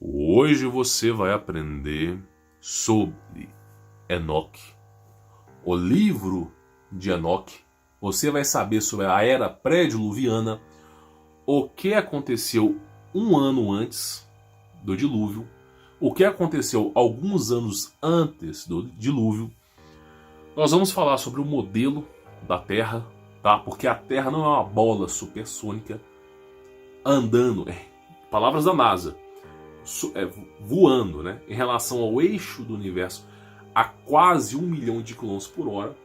Hoje você vai aprender sobre Enoque, o livro de Enoque. Você vai saber sobre a era pré-diluviana, o que aconteceu um ano antes do dilúvio, o que aconteceu alguns anos antes do dilúvio. Nós vamos falar sobre o modelo da Terra, tá? Porque a Terra não é uma bola supersônica andando, palavras da NASA, voando, né, em relação ao eixo do universo a quase 1 milhão de quilômetros por hora.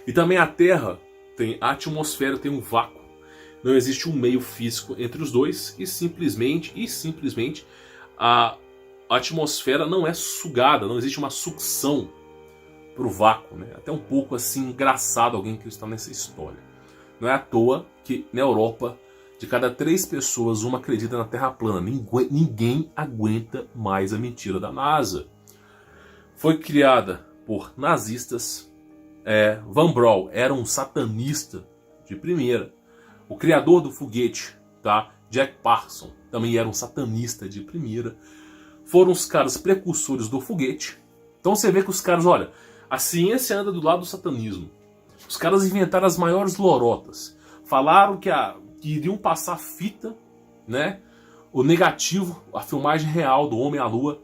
E também a Terra tem a atmosfera, tem um vácuo. Não existe um meio físico entre os dois e simplesmente a atmosfera não é sugada, não existe uma sucção para o vácuo, né? Até um pouco assim engraçado alguém que está nessa história. Não é à toa que na Europa, de cada 3 pessoas, uma acredita na Terra plana. Ninguém aguenta mais a mentira da NASA. Foi criada por nazistas. Van Braun era um satanista de primeira. O criador do foguete, tá? Jack Parsons, também era um satanista de primeira. Foram os caras precursores do foguete. Então você vê que os caras, olha, a ciência anda do lado do satanismo. Os caras inventaram as maiores lorotas. Falaram que iriam passar fita, né? O negativo, a filmagem real do homem à lua,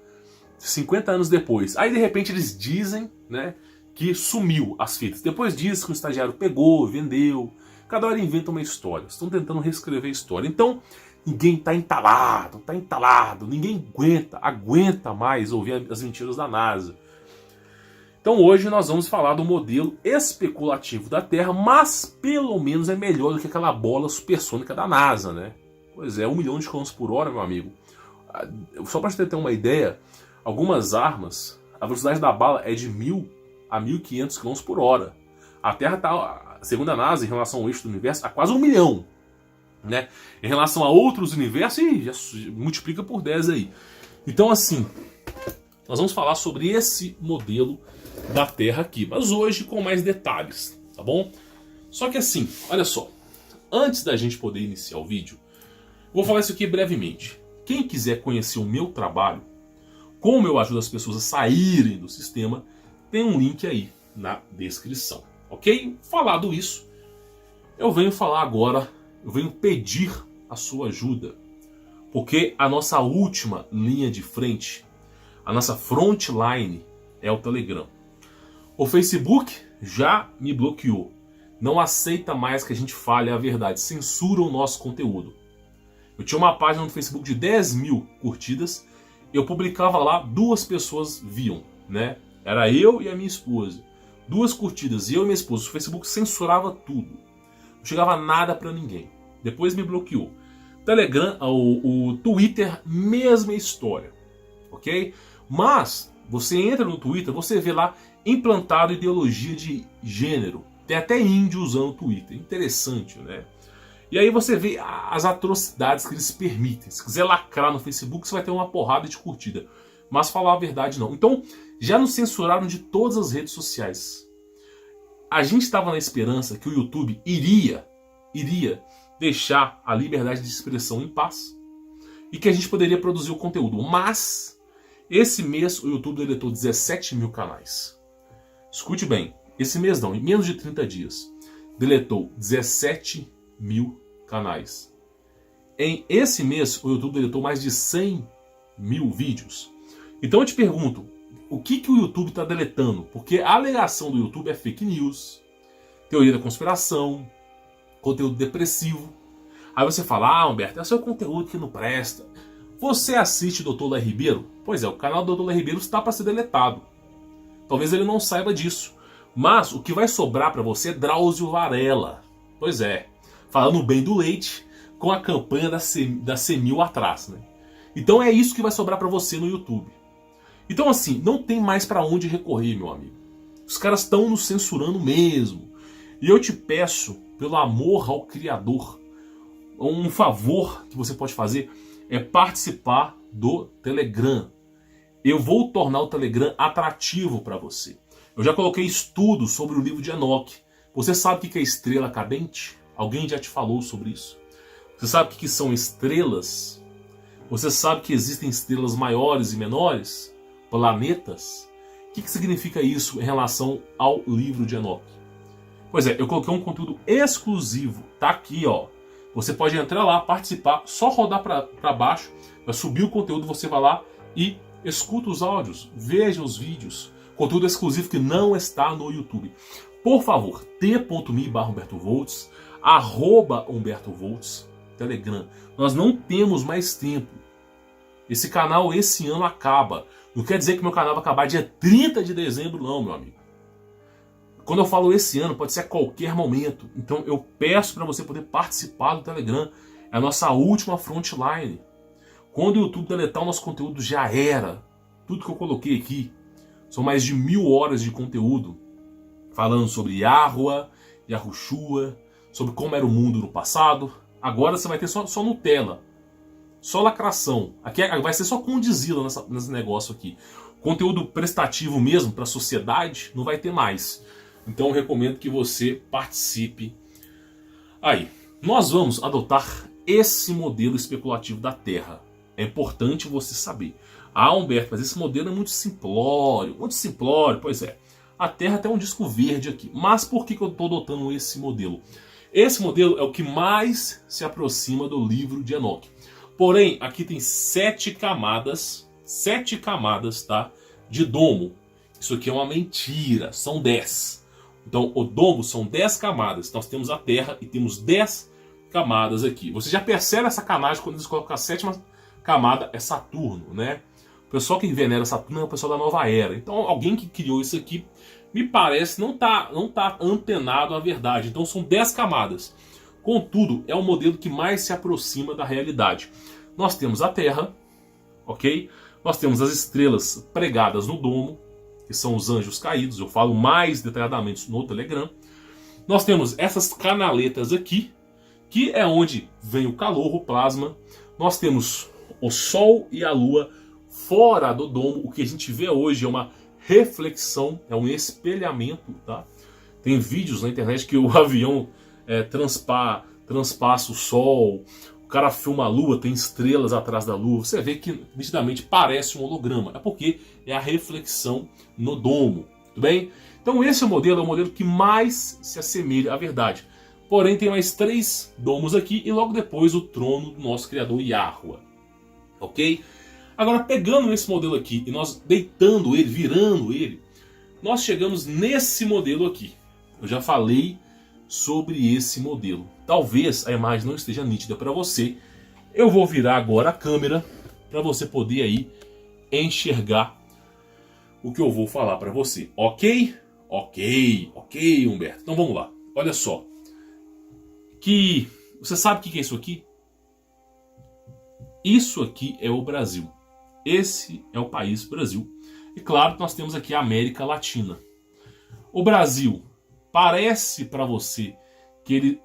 50 anos depois. Aí de repente eles dizem, né, que sumiu as fitas. Depois diz que o estagiário pegou, vendeu. Cada hora inventa uma história. Estão tentando reescrever a história. Então ninguém está entalado. Ninguém aguenta mais ouvir as mentiras da NASA. Então hoje nós vamos falar do modelo especulativo da Terra, mas pelo menos é melhor do que aquela bola supersônica da NASA, né? Pois é, 1 milhão de quilômetros por hora, meu amigo. Só para você ter uma ideia, algumas armas, a velocidade da bala é de 1.000 a 1.500 quilômetros por hora. A Terra está, segundo a NASA, em relação ao eixo do universo, a quase 1 milhão. Né? Em relação a outros universos, já multiplica por 10 aí. Então assim, nós vamos falar sobre esse modelo da Terra aqui, mas hoje com mais detalhes, tá bom? Só que assim, olha só, antes da gente poder iniciar o vídeo, vou falar isso aqui brevemente. Quem quiser conhecer o meu trabalho, como eu ajudo as pessoas a saírem do sistema, tem um link aí na descrição, ok? Falado isso, eu venho falar agora, eu venho pedir a sua ajuda, porque a nossa última linha de frente, a nossa frontline é o Telegram. O Facebook já me bloqueou. Não aceita mais que a gente fale a verdade. Censura o nosso conteúdo. Eu tinha uma página no Facebook de 10 mil curtidas. Eu publicava lá, 2 pessoas viam, né? Era eu e a minha esposa. 2 curtidas, eu e minha esposa. O Facebook censurava tudo. Não chegava nada pra ninguém. Depois me bloqueou. Telegram, o Twitter, mesma história. Ok? Mas você entra no Twitter, você vê lá implantado ideologia de gênero. Tem até índio usando o Twitter. Interessante, né? E aí você vê as atrocidades que eles permitem. Se quiser lacrar no Facebook, você vai ter uma porrada de curtida. Mas falar a verdade não. Então, já nos censuraram de todas as redes sociais. A gente estava na esperança que o YouTube iria deixar a liberdade de expressão em paz. E que a gente poderia produzir o conteúdo. Mas esse mês o YouTube deletou 17 mil canais. Escute bem, esse mês não, em menos de 30 dias, deletou 17 mil canais. Em esse mês o YouTube deletou mais de 100 mil vídeos. Então eu te pergunto, o que o YouTube está deletando? Porque a alegação do YouTube é fake news, teoria da conspiração, conteúdo depressivo. Aí você fala, Humberto, é só conteúdo que não presta. Você assiste Dr. Léo Ribeiro? Pois é, o canal do Dr. Léo Ribeiro está para ser deletado. Talvez ele não saiba disso. Mas o que vai sobrar para você é Drauzio Varela. Pois é, falando bem do leite com a campanha da Semil atrás, né? Então é isso que vai sobrar para você no YouTube. Então assim, não tem mais para onde recorrer, meu amigo. Os caras estão nos censurando mesmo. E eu te peço, pelo amor ao Criador, um favor que você pode fazer é participar do Telegram. Eu vou tornar o Telegram atrativo para você. Eu já coloquei estudos sobre o livro de Enoque. Você sabe o que é estrela cadente? Alguém já te falou sobre isso? Você sabe o que são estrelas? Você sabe que existem estrelas maiores e menores? Planetas? O que significa isso em relação ao livro de Enoque? Pois é, eu coloquei um conteúdo exclusivo. Tá aqui, ó. Você pode entrar lá, participar, só rodar para baixo, vai subir o conteúdo, você vai lá e escuta os áudios, veja os vídeos. Conteúdo exclusivo que não está no YouTube. Por favor, t.me/HumbertoVolts, @HumbertoVolts, Telegram. Nós não temos mais tempo. Esse canal esse ano acaba. Não quer dizer que meu canal vai acabar dia 30 de dezembro, não, meu amigo. Quando eu falo esse ano, pode ser a qualquer momento. Então eu peço para você poder participar do Telegram. É a nossa última frontline. Quando o YouTube deletar o nosso conteúdo, já era. Tudo que eu coloquei aqui. São mais de 1000 horas de conteúdo. Falando sobre Yahuwah, Yahushua, sobre como era o mundo no passado. Agora você vai ter só Nutella. Só lacração. Aqui vai ser só condizila nesse negócio aqui. Conteúdo prestativo mesmo para a sociedade não vai ter mais. Então eu recomendo que você participe aí. Nós vamos adotar esse modelo especulativo da Terra. É importante você saber. Ah, Humberto, mas esse modelo é muito simplório. Muito simplório, pois é. A Terra tem um disco verde aqui. Mas por que eu estou adotando esse modelo? Esse modelo é o que mais se aproxima do livro de Enoque. Porém, aqui tem 7 camadas. 7 camadas, tá? De domo. Isso aqui é uma mentira. São 10. Então, o domo são 10 camadas. Nós temos a Terra e temos 10 camadas aqui. Você já percebe essa sacanagem quando eles colocam a 7ª camada, é Saturno, né? O pessoal que venera Saturno é o pessoal da Nova Era. Então, alguém que criou isso aqui, me parece, não tá antenado à verdade. Então, são 10 camadas. Contudo, é o modelo que mais se aproxima da realidade. Nós temos a Terra, ok? Nós temos as estrelas pregadas no domo, que são os anjos caídos. Eu falo mais detalhadamente no Telegram. Nós temos essas canaletas aqui, que é onde vem o calor, o plasma. Nós temos o Sol e a Lua fora do domo. O que a gente vê hoje é uma reflexão, é um espelhamento, tá? Tem vídeos na internet que o avião transpassa o Sol, o cara filma a Lua, tem estrelas atrás da Lua. Você vê que nitidamente parece um holograma. É porque é a reflexão no domo, tudo bem? Então esse modelo é o modelo que mais se assemelha à verdade. Porém tem mais 3 domos aqui e logo depois o trono do nosso criador Yahuwah, ok? Agora pegando esse modelo aqui e nós deitando ele, virando ele, nós chegamos nesse modelo aqui. Eu já falei sobre esse modelo. Talvez a imagem não esteja nítida para você. Eu vou virar agora a câmera para você poder aí enxergar o que eu vou falar para você, ok? Ok, Humberto. Então vamos lá. Olha só. Você sabe o que é isso aqui? Isso aqui é o Brasil. Esse é o país Brasil. E claro que nós temos aqui a América Latina. O Brasil parece para você que ele...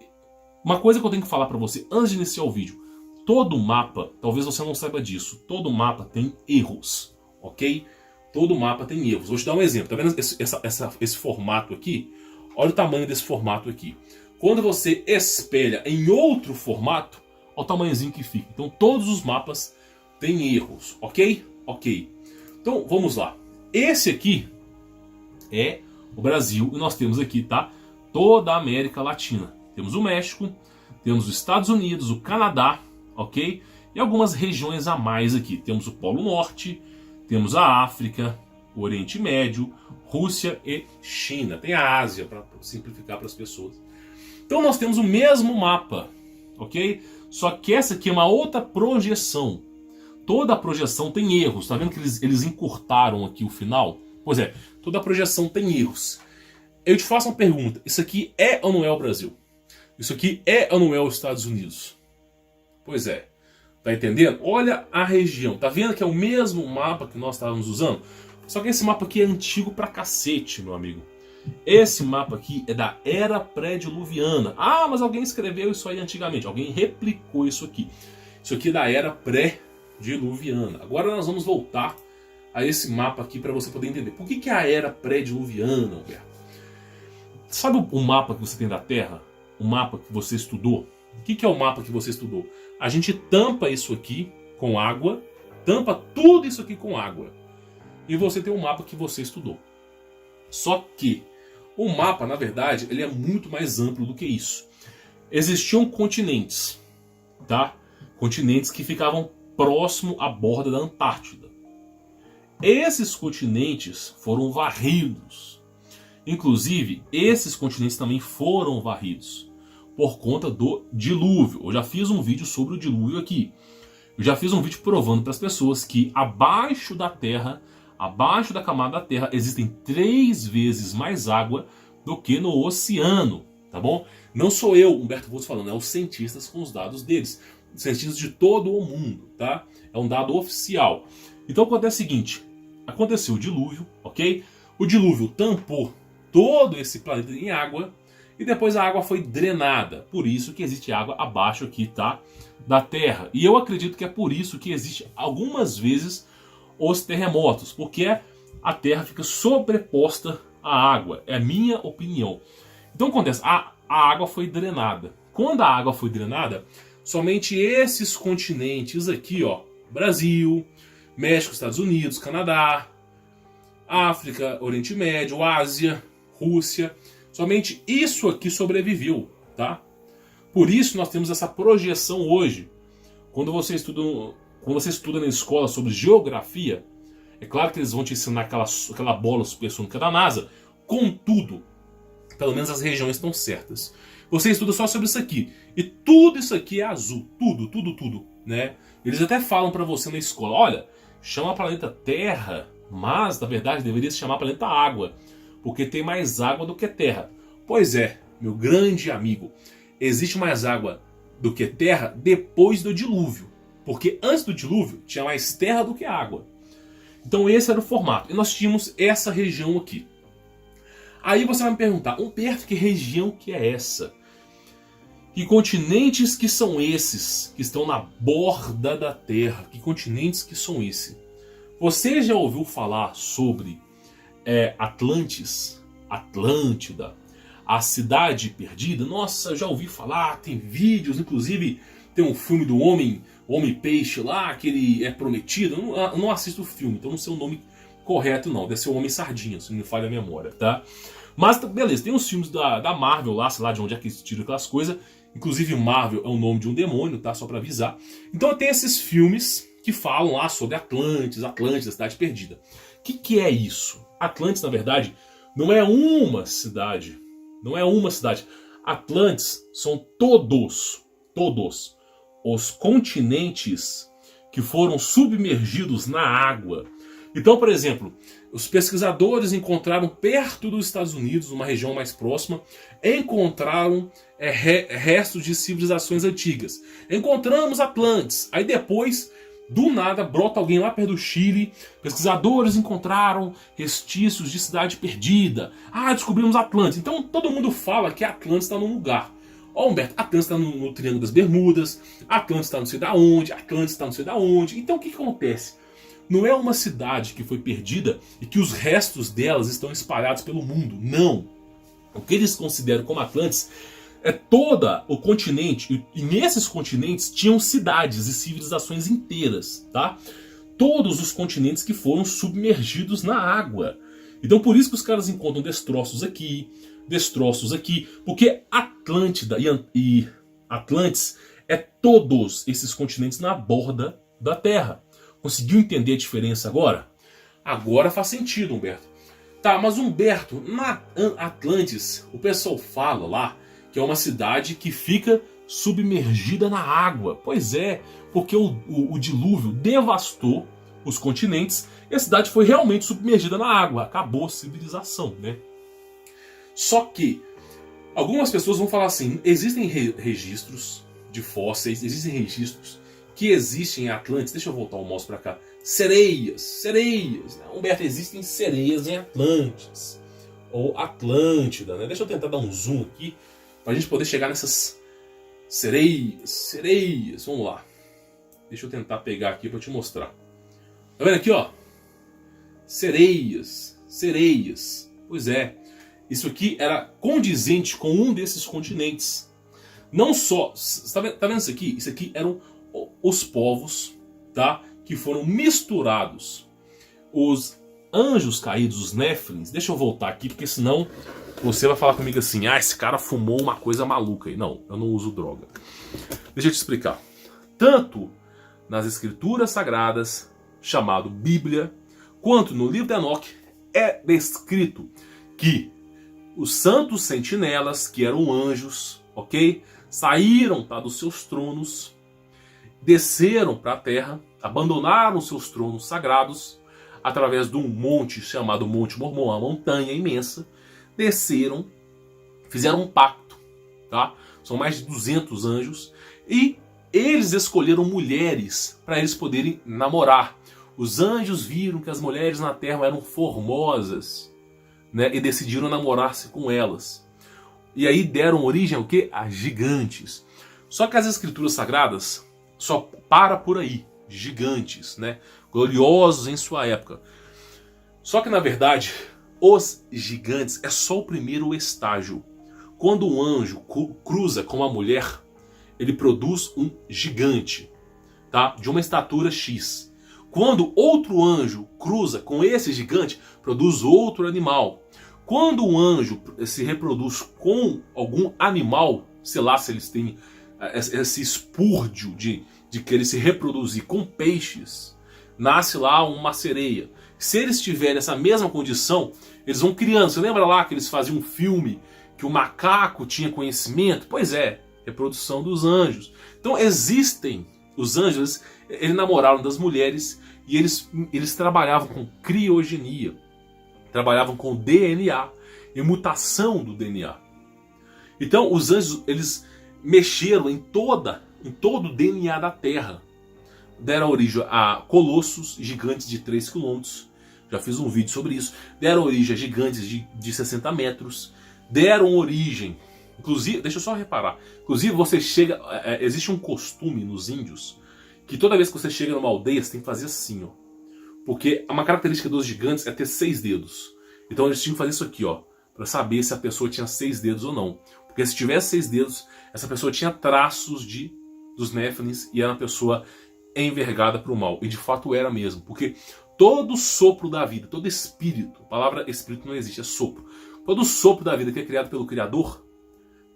Uma coisa que eu tenho que falar para você antes de iniciar o vídeo. Todo mapa, talvez você não saiba disso, todo mapa tem erros, ok? Todo mapa tem erros. Vou te dar um exemplo. Tá vendo esse formato aqui? Olha o tamanho desse formato aqui. Quando você espelha em outro formato, olha o tamanhozinho que fica. Então todos os mapas têm erros, ok? Ok. Então vamos lá. Esse aqui é o Brasil e nós temos aqui, tá? Toda a América Latina. Temos o México, temos os Estados Unidos, o Canadá, ok? E algumas regiões a mais aqui. Temos o Polo Norte, temos a África, o Oriente Médio, Rússia e China. Tem a Ásia, para simplificar para as pessoas. Então nós temos o mesmo mapa, ok? Só que essa aqui é uma outra projeção. Toda a projeção tem erros. Tá vendo que eles encurtaram aqui o final? Pois é, toda a projeção tem erros. Eu te faço uma pergunta. Isso aqui é ou não é o Brasil? Isso aqui é ou não é os Estados Unidos? Pois é. Tá entendendo? Olha a região. Tá vendo que é o mesmo mapa que nós estávamos usando? Só que esse mapa aqui é antigo pra cacete, meu amigo. Esse mapa aqui é da Era Pré-Diluviana. Ah, mas alguém escreveu isso aí antigamente. Alguém replicou isso aqui. Isso aqui é da Era Pré-Diluviana. Agora nós vamos voltar a esse mapa aqui para você poder entender. Por que é a Era Pré-Diluviana, Alberto? Sabe o mapa que você tem da Terra? O mapa que você estudou? O que é o mapa que você estudou? A gente tampa isso aqui com água, tampa tudo isso aqui com água. E você tem um mapa que você estudou. Só que o mapa, na verdade, ele é muito mais amplo do que isso. Existiam continentes, tá? Continentes que ficavam próximo à borda da Antártida. Esses continentes foram varridos. Inclusive, esses continentes também foram varridos por conta do dilúvio. Eu já fiz um vídeo sobre o dilúvio aqui. Eu já fiz um vídeo provando para as pessoas que abaixo da Terra, abaixo da camada da Terra, existem 3 vezes mais água do que no oceano, tá bom? Não sou eu, Humberto Volz, falando, é os cientistas com os dados deles. Cientistas de todo o mundo, tá? É um dado oficial. Então acontece o seguinte, aconteceu o dilúvio, ok? O dilúvio tampou todo esse planeta em água e depois a água foi drenada. Por isso que existe água abaixo aqui, tá? Da Terra. E eu acredito que é por isso que existe algumas vezes os terremotos, porque a Terra fica sobreposta à água. É a minha opinião. Então acontece, a água foi drenada. Quando a água foi drenada, somente esses continentes aqui, ó, Brasil, México, Estados Unidos, Canadá, África, Oriente Médio, Ásia, Rússia, somente isso aqui sobreviveu, tá? Por isso nós temos essa projeção hoje. Quando você estuda na escola sobre geografia, é claro que eles vão te ensinar aquela bola supersônica da NASA, contudo, pelo menos as regiões estão certas. Você estuda só sobre isso aqui, e tudo isso aqui é azul, tudo, né? Eles até falam pra você na escola, olha, chama planeta Terra, mas na verdade deveria se chamar planeta Água, porque tem mais água do que terra. Pois é, meu grande amigo, existe mais água do que terra depois do dilúvio, porque antes do dilúvio tinha mais terra do que água. Então esse era o formato, e nós tínhamos essa região aqui. Aí você vai me perguntar, Humberto, que região que é essa? Que continentes que são esses que estão na borda da Terra? Que continentes que são esses? Você já ouviu falar sobre Atlantis? Atlântida? A Cidade Perdida? Nossa, eu já ouvi falar, tem vídeos, inclusive tem um filme do Homem-Peixe lá, que ele é prometido. Eu não assisto o filme, então não sei o nome correto não. Deve ser o Homem-Sardinha, se não me falha a memória, tá? Mas, beleza, tem uns filmes da Marvel lá, sei lá de onde é que eles tiram aquelas coisas. Inclusive Marvel é o nome de um demônio, tá? Só pra avisar. Então tem esses filmes que falam lá sobre Atlantis, a Cidade Perdida. O que é isso? Atlantis, na verdade, não é uma cidade. Não é uma cidade. Atlantis são todos os continentes que foram submergidos na água. Então, por exemplo, os pesquisadores encontraram perto dos Estados Unidos, uma região mais próxima, encontraram restos de civilizações antigas. Encontramos Atlantis. Aí depois, do nada, brota alguém lá perto do Chile. Pesquisadores encontraram restícios de Cidade Perdida. Ah, descobrimos Atlantis. Então todo mundo fala que Atlantis está num lugar. Ó, Humberto, Atlantis está no Triângulo das Bermudas, Atlantis está não sei da onde, Atlantis está não sei da onde. Então o que acontece? Não é uma cidade que foi perdida e que os restos delas estão espalhados pelo mundo. Não. O que eles consideram como Atlantis é todo o continente. E nesses continentes tinham cidades e civilizações inteiras, tá? Todos os continentes que foram submergidos na água. Então por isso que os caras encontram destroços aqui, porque Atlântida e Atlantis é todos esses continentes na borda da Terra. Conseguiu entender a diferença agora? Agora faz sentido, Humberto. Tá, mas Humberto, na Atlantis, o pessoal fala lá que é uma cidade que fica submergida na água. Pois é, porque o dilúvio devastou os continentes e a cidade foi realmente submergida na água. Acabou a civilização, né? Só que algumas pessoas vão falar assim, existem registros de fósseis, existem registros que existem em Atlantis. Deixa eu voltar o mouse para cá. Sereias. Humberto, existem sereias em Atlantis. Ou Atlântida, né? Deixa eu tentar dar um zoom aqui para a gente poder chegar nessas sereias. Vamos lá. Deixa eu tentar pegar aqui para te mostrar. Tá vendo aqui, ó? Sereias. Pois é. Isso aqui era condizente com um desses continentes. Não só... Tá vendo isso aqui? Isso aqui eram os povos tá? Que foram misturados. Os anjos caídos, os Néfilins, deixa eu voltar aqui, porque senão você vai falar comigo assim, ah, esse cara fumou uma coisa maluca aí. Não, eu não uso droga. Deixa eu te explicar. Tanto nas escrituras sagradas, chamado Bíblia, quanto no livro de Enoque, é descrito que os santos sentinelas, que eram anjos, ok? Saíram, tá, dos seus tronos, desceram para a terra, abandonaram seus tronos sagrados, através de um monte chamado Monte Mormon, uma montanha imensa, desceram, fizeram um pacto, tá? São mais de 200 anjos, e eles escolheram mulheres para eles poderem namorar. Os anjos viram que as mulheres na terra eram formosas, né, e decidiram namorar-se com elas. E aí deram origem ao quê? A gigantes. Só que as escrituras sagradas só para por aí. Gigantes, né? Gloriosos em sua época. Só que na verdade, os gigantes é só o primeiro estágio. Quando um anjo cruza com uma mulher, ele produz um gigante, tá? De uma estatura X. Quando outro anjo cruza com esse gigante, produz outro animal. Quando um anjo se reproduz com algum animal, sei lá se eles têm esse espúrdio de querer se reproduzir com peixes, nasce lá uma sereia. Se eles tiverem essa mesma condição, eles vão criando. Você lembra lá que eles faziam um filme que o macaco tinha conhecimento? Pois é, reprodução dos anjos. Então existem os anjos, eles namoraram das mulheres e eles trabalhavam com criogenia, trabalhavam com DNA e mutação do DNA. Então os anjos, eles mexeram em todo o DNA da Terra. Deram origem a colossos gigantes de 3 km. Já fiz um vídeo sobre isso. Deram origem a gigantes de 60 metros. Deram origem... Inclusive, deixa eu só reparar. Inclusive, você chega... existe um costume nos índios que toda vez que você chega numa aldeia, você tem que fazer assim, ó. Porque uma característica dos gigantes é ter 6 dedos. Então eles tinham que fazer isso aqui, ó, para saber se a pessoa tinha 6 dedos ou não. Porque se tivesse 6 dedos, essa pessoa tinha traços dos Néfilins e era uma pessoa envergada para o mal. E de fato era mesmo. Porque todo sopro da vida, todo espírito, a palavra espírito não existe, é sopro. Todo sopro da vida que é criado pelo Criador,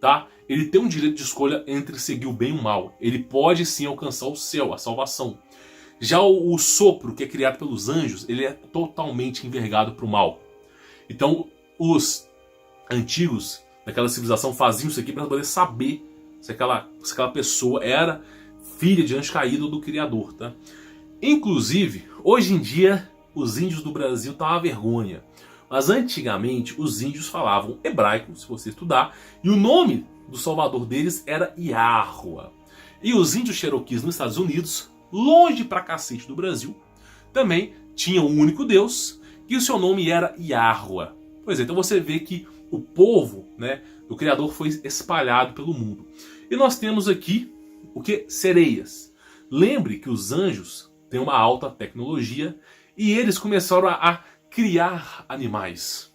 tá? Ele tem um direito de escolha entre seguir o bem e o mal. Ele pode sim alcançar o céu, a salvação. Já o sopro que é criado pelos anjos, ele é totalmente envergado para o mal. Então os antigos daquela civilização faziam isso aqui para poder saber se aquela pessoa era filha de anjo caído ou do Criador, tá? Inclusive, hoje em dia, os índios do Brasil estão uma vergonha. Mas antigamente, os índios falavam hebraico, se você estudar, e o nome do salvador deles era Yahua. E os índios cherokees nos Estados Unidos, longe pra cacete do Brasil, também tinham um único Deus, e o seu nome era Yahua. Pois é, então você vê que o povo, né, do Criador foi espalhado pelo mundo. E nós temos aqui o que? Sereias. Lembre que os anjos têm uma alta tecnologia e eles começaram a criar animais.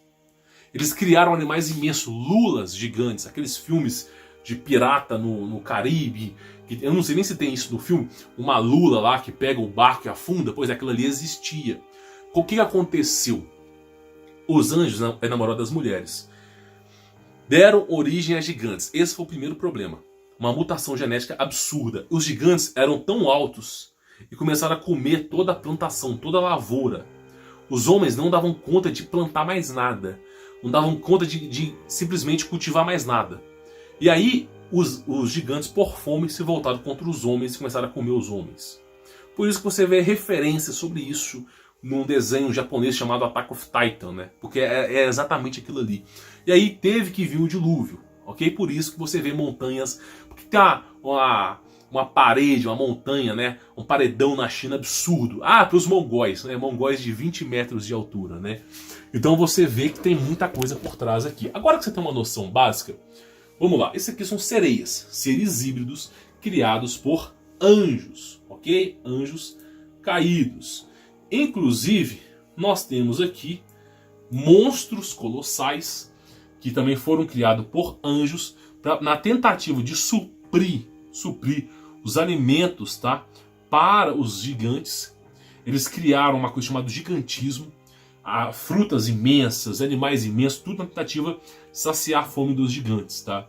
Eles criaram animais imensos, lulas gigantes, aqueles filmes de pirata no Caribe. Que, eu não sei nem se tem isso no filme, uma lula lá que pega o barco e afunda. Pois é, aquilo ali existia. O que aconteceu? Os anjos enamoraram das mulheres. Deram origem a gigantes. Esse foi o primeiro problema. Uma mutação genética absurda. Os gigantes eram tão altos e começaram a comer toda a plantação, toda a lavoura. Os homens não davam conta de plantar mais nada. Não davam conta de simplesmente cultivar mais nada. E aí os gigantes, por fome, se voltaram contra os homens e começaram a comer os homens. Por isso que você vê referências sobre isso num desenho japonês chamado Attack of Titan, né? Porque é exatamente aquilo ali. E aí teve que vir o dilúvio, ok? Por isso que você vê montanhas... Porque tem uma parede, uma montanha, né? Um paredão na China absurdo. Ah, para os mongóis, né? Mongóis de 20 metros de altura, né? Então você vê que tem muita coisa por trás aqui. Agora que você tem uma noção básica, vamos lá. Esses aqui são sereias, seres híbridos criados por anjos, ok? Anjos caídos. Inclusive, nós temos aqui monstros colossais que também foram criados por anjos na tentativa de suprir os alimentos, tá, para os gigantes. Eles criaram uma coisa chamada gigantismo, frutas imensas, animais imensos, tudo na tentativa de saciar a fome dos gigantes, tá?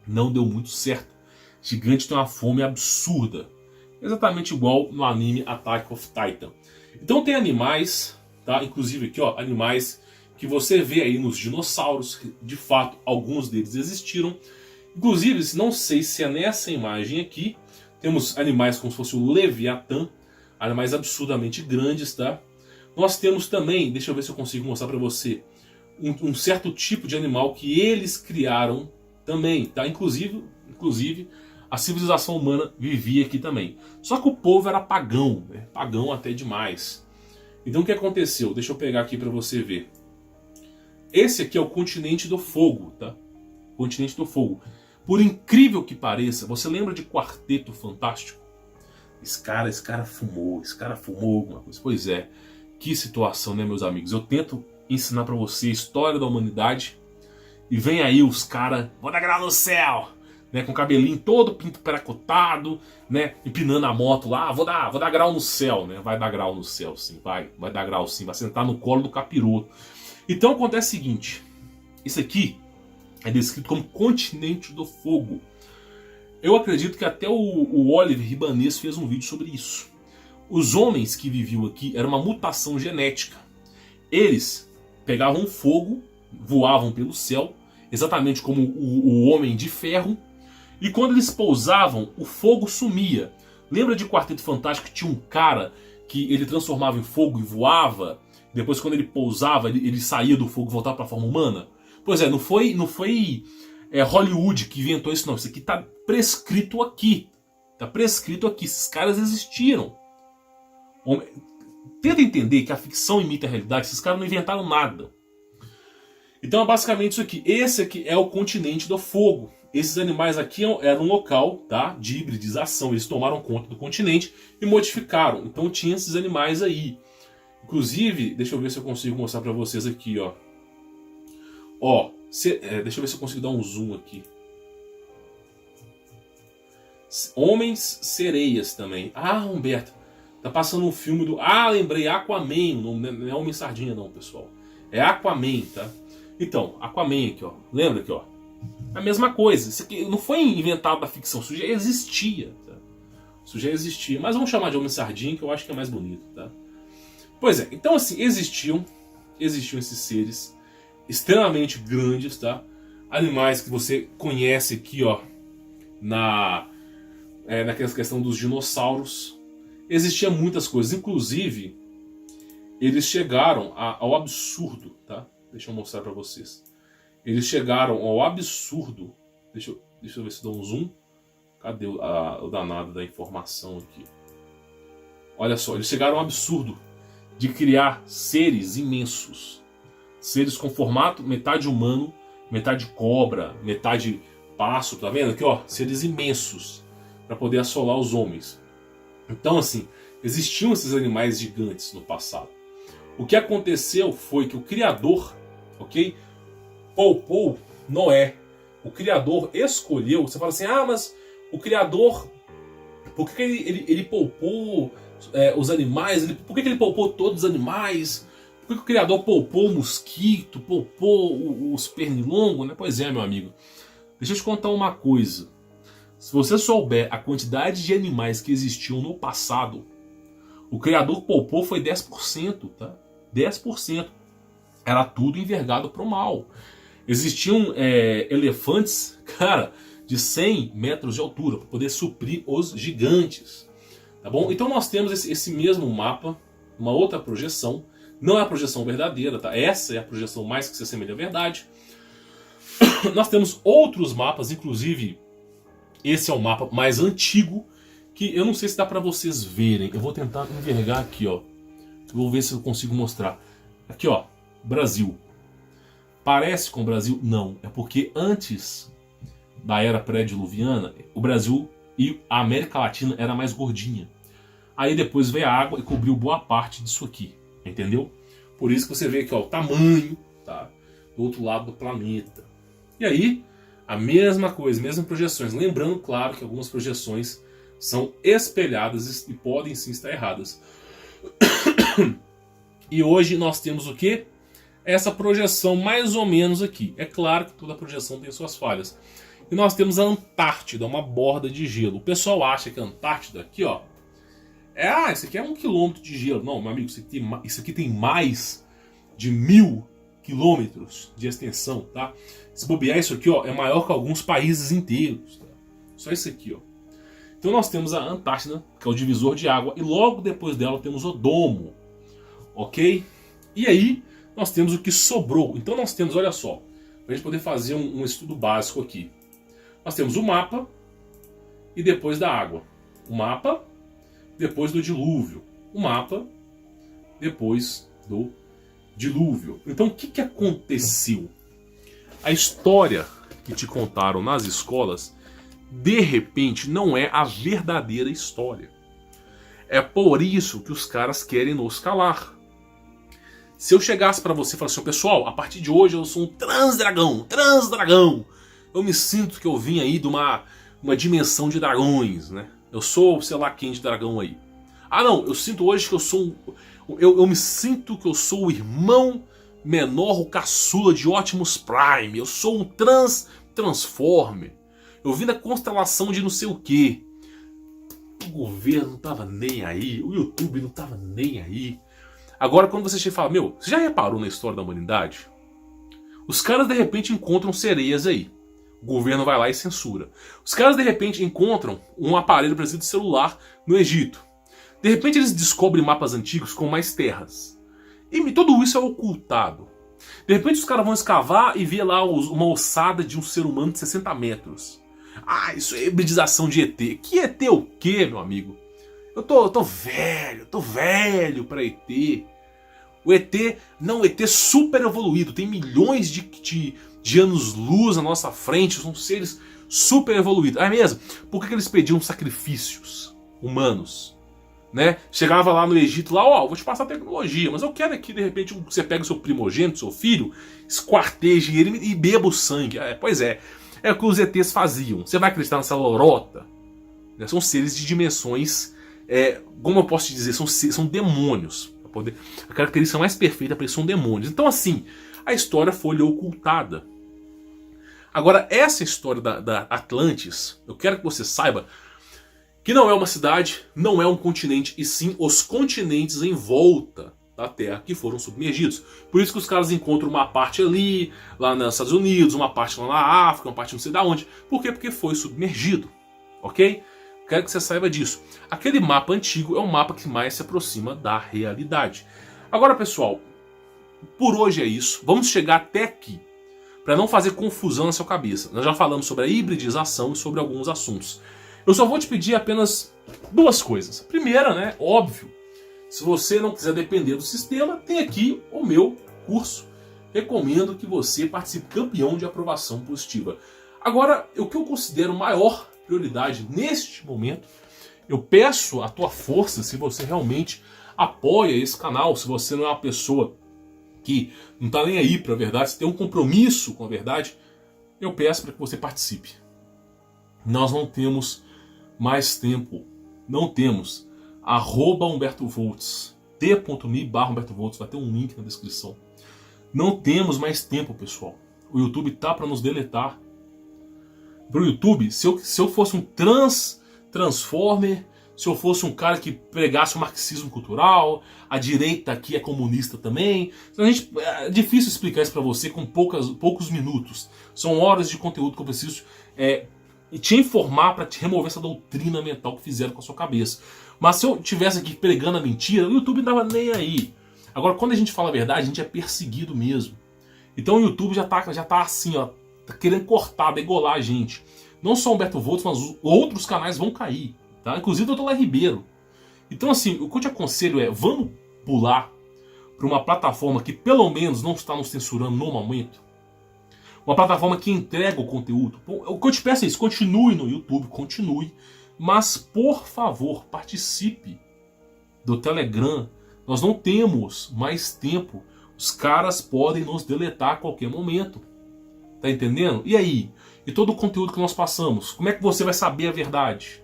Não deu muito certo. Gigante tem uma fome absurda, exatamente igual no anime Attack of Titan. Então tem animais, tá? Inclusive aqui, ó, animais que você vê aí nos dinossauros, que de fato alguns deles existiram. Inclusive, não sei se é nessa imagem aqui, temos animais como se fosse o Leviatã, animais absurdamente grandes, tá? Nós temos também, deixa eu ver se eu consigo mostrar para você, um certo tipo de animal que eles criaram também, tá? Inclusive a civilização humana vivia aqui também. Só que o povo era pagão, né? Pagão até demais. Então o que aconteceu? Deixa eu pegar aqui para você ver. Esse aqui é o continente do fogo, tá? Continente do fogo. Por incrível que pareça, você lembra de Quarteto Fantástico? Esse cara fumou alguma coisa. Pois é, que situação, né, meus amigos? Eu tento ensinar pra você a história da humanidade e vem aí os caras, vou dar grau no céu, né, com o cabelinho todo pinto peracotado, né, empinando a moto lá, vou dar grau no céu, né? Vai dar grau no céu, sim, vai dar grau sim, vai sentar no colo do capiroto. Então acontece o seguinte, isso aqui é descrito como continente do fogo. Eu acredito que até o Oliver Ibanez fez um vídeo sobre isso. Os homens que viviam aqui era uma mutação genética. Eles pegavam fogo, voavam pelo céu, exatamente como o Homem de Ferro, e quando eles pousavam, o fogo sumia. Lembra de Quarteto Fantástico que tinha um cara que ele transformava em fogo e voava? Depois, quando ele pousava, ele saía do fogo e voltava para a forma humana? Pois é, não foi Hollywood que inventou isso, não. Isso aqui está prescrito aqui. Está prescrito aqui. Esses caras existiram. Tenta entender que a ficção imita a realidade. Esses caras não inventaram nada. Então é basicamente isso aqui. Esse aqui é o continente do fogo. Esses animais aqui eram um local, tá, de hibridização. Eles tomaram conta do continente e modificaram. Então tinha esses animais aí. Inclusive, deixa eu ver se eu consigo mostrar para vocês aqui, ó. Deixa eu ver se eu consigo dar um zoom aqui. Homens sereias também. Ah, Humberto, tá passando um filme do... Ah, lembrei, Aquaman. Não é Homem Sardinha não, pessoal. É Aquaman, tá? Então, Aquaman aqui, ó. Lembra aqui, ó. A mesma coisa. Isso aqui não foi inventado da ficção. Isso já existia, tá? Isso já existia. Mas vamos chamar de Homem Sardinha, que eu acho que é mais bonito, tá? Pois é, então assim, existiam esses seres extremamente grandes, tá? Animais que você conhece aqui, ó, naquela questão dos dinossauros. Existiam muitas coisas, inclusive eles chegaram ao absurdo, tá? Deixa eu mostrar para vocês. Eles chegaram ao absurdo. Deixa eu ver se dou um zoom. Cadê o danado da informação aqui? Olha só, eles chegaram ao absurdo de criar seres imensos. Seres com formato metade humano, metade cobra, metade pássaro, tá vendo aqui, ó? Seres imensos para poder assolar os homens. Então, assim, existiam esses animais gigantes no passado. O que aconteceu foi que o Criador, ok, poupou Noé. O Criador escolheu. Você fala assim, ah, mas o Criador, por que ele poupou os animais? Por que ele poupou todos os animais? Por que o Criador poupou o mosquito, poupou os pernilongos? Né? Pois é, meu amigo. Deixa eu te contar uma coisa. Se você souber a quantidade de animais que existiam no passado, o Criador poupou foi 10%, tá? 10%. Era tudo envergado para o mal. Existiam elefantes, cara, de 100 metros de altura, para poder suprir os gigantes. Tá bom? Então nós temos esse mesmo mapa, uma outra projeção. Não é a projeção verdadeira, tá? Essa é a projeção mais que se assemelha à verdade. Nós temos outros mapas, inclusive esse é o mapa mais antigo, que eu não sei se dá para vocês verem. Eu vou tentar envergar aqui, ó. Vou ver se eu consigo mostrar. Aqui, ó, Brasil. Parece com o Brasil? Não. É porque antes da era pré-diluviana, o Brasil e a América Latina era mais gordinha. Aí depois veio a água e cobriu boa parte disso aqui. Entendeu? Por isso que você vê aqui, ó, o tamanho, tá, do outro lado do planeta. E aí, a mesma coisa, mesmas projeções. Lembrando, claro, que algumas projeções são espelhadas e podem sim estar erradas. E hoje nós temos o quê? Essa projeção mais ou menos aqui. É claro que toda projeção tem suas falhas. E nós temos a Antártida, uma borda de gelo. O pessoal acha que a Antártida aqui, ó, isso aqui é 1 quilômetro de gelo. Não, meu amigo, isso aqui tem mais de 1000 quilômetros de extensão, tá? Se bobear, isso aqui, ó, é maior que alguns países inteiros, tá? Só isso aqui, ó. Então nós temos a Antártida, que é o divisor de água, e logo depois dela temos o domo, ok? E aí nós temos o que sobrou. Então nós temos, olha só, para a gente poder fazer um estudo básico aqui. Nós temos o mapa e depois da água. O mapa, depois do dilúvio. O mapa, depois do dilúvio. Então o que aconteceu? A história que te contaram nas escolas, de repente, não é a verdadeira história. É por isso que os caras querem nos calar. Se eu chegasse pra você e falasse assim, pessoal, a partir de hoje eu sou um transdragão, eu me sinto que eu vim aí de uma dimensão de dragões, né? Eu sou, sei lá quem de dragão aí. Ah não, eu sinto hoje que eu sou eu me sinto que eu sou o irmão menor, o caçula de Optimus Prime. Eu sou um Transformer. Eu vim da constelação de não sei o que. O governo não tava nem aí, o YouTube não tava nem aí. Agora quando você chega e fala, meu, você já reparou na história da humanidade? Os caras de repente encontram sereias aí. O governo vai lá e censura. Os caras de repente encontram um aparelho, por exemplo, de celular no Egito. De repente eles descobrem mapas antigos com mais terras. E tudo isso é ocultado. De repente os caras vão escavar e ver lá uma ossada de um ser humano de 60 metros. Ah, isso é hibridização de ET. Que ET o quê, meu amigo? Eu tô velho pra ET. O ET, não, o ET super evoluído, tem milhões de anos-luz na nossa frente, são seres super evoluídos. Ah, é mesmo? Por que eles pediam sacrifícios humanos? Né? Chegava lá no Egito, lá, ó, vou te passar tecnologia, mas eu quero aqui, de repente, você pega o seu primogênito, seu filho, esquarteje ele e beba o sangue. Pois é o que os ETs faziam. Você vai acreditar nessa lorota? São seres de dimensões, como eu posso te dizer, são demônios. A característica mais perfeita para eles são demônios. Então assim, a história foi ocultada. Agora, essa história da Atlantis, eu quero que você saiba que não é uma cidade, não é um continente, e sim os continentes em volta da Terra que foram submergidos. Por isso que os caras encontram uma parte ali, lá nos Estados Unidos, uma parte lá na África, uma parte não sei da onde. Por quê? Porque foi submergido, ok? Quero que você saiba disso. Aquele mapa antigo é o mapa que mais se aproxima da realidade. Agora, pessoal, por hoje é isso. Vamos chegar até aqui, para não fazer confusão na sua cabeça. Nós já falamos sobre a hibridização e sobre alguns assuntos. Eu só vou te pedir apenas duas coisas. A primeira, né, óbvio, se você não quiser depender do sistema, tem aqui o meu curso. Recomendo que você participe campeão de aprovação positiva. Agora, o que eu considero maior prioridade neste momento, eu peço a tua força, se você realmente apoia esse canal, se você não é uma pessoa que não está nem aí para a verdade, se tem um compromisso com a verdade, eu peço para que você participe. Nós não temos mais tempo, não temos. @HumbertoVolts, t.me/HumbertoVolts, vai ter um link na descrição. Não temos mais tempo, pessoal. O YouTube tá para nos deletar. Pro YouTube, se eu fosse um Transformer, se eu fosse um cara que pregasse o marxismo cultural, a direita aqui é comunista também. Então, é difícil explicar isso para você com poucos minutos. São horas de conteúdo que eu preciso te informar para te remover essa doutrina mental que fizeram com a sua cabeça. Mas se eu tivesse aqui pregando a mentira, o YouTube não dava nem aí. Agora, quando a gente fala a verdade, a gente é perseguido mesmo. Então o YouTube já tá assim, ó, tá querendo cortar, degolar a gente. Não só o Humberto Volts, mas outros canais vão cair, tá? Inclusive o Dr. Léo Ribeiro. Então assim, o que eu te aconselho é, vamos pular para uma plataforma que pelo menos não está nos censurando no momento. Uma plataforma que entrega o conteúdo. O que eu te peço é isso, continue no YouTube, continue. Mas, por favor, participe do Telegram. Nós não temos mais tempo. Os caras podem nos deletar a qualquer momento. Tá entendendo? E aí? E todo o conteúdo que nós passamos? Como é que você vai saber a verdade?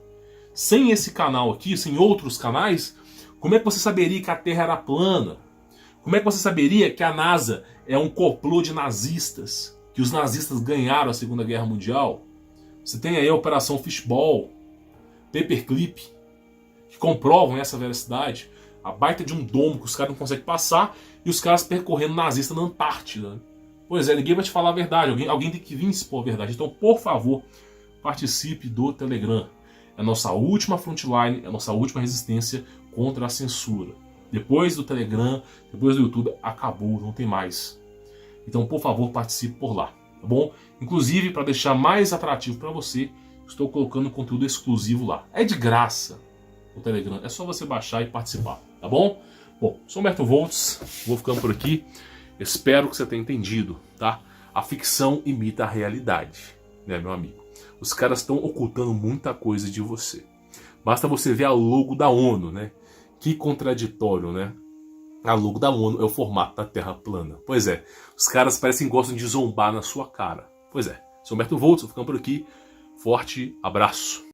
Sem esse canal aqui, sem outros canais, como é que você saberia que a Terra era plana? Como é que você saberia que a NASA é um complô de nazistas? Que os nazistas ganharam a Segunda Guerra Mundial? Você tem aí a Operação Fishball, Paperclip, que comprovam essa veracidade. A baita de um domo que os caras não conseguem passar e os caras percorrendo nazista na Antártida. Pois é, ninguém vai te falar a verdade. Alguém tem que vir expor a verdade. Então, por favor, participe do Telegram. É a nossa última frontline, é a nossa última resistência contra a censura. Depois do Telegram, depois do YouTube, acabou, não tem mais. Então, por favor, participe por lá, tá bom? Inclusive, para deixar mais atrativo para você, estou colocando conteúdo exclusivo lá. É de graça o Telegram, é só você baixar e participar, tá bom? Bom, sou Humberto Voltz, vou ficando por aqui. Espero que você tenha entendido, tá? A ficção imita a realidade, né, meu amigo? Os caras estão ocultando muita coisa de você. Basta você ver a logo da ONU, né? Que contraditório, né? A logo da ONU é o formato da Terra plana. Pois é, os caras parecem que gostam de zombar na sua cara. Pois é, sou Humberto Voltz, vou ficando por aqui. Forte abraço.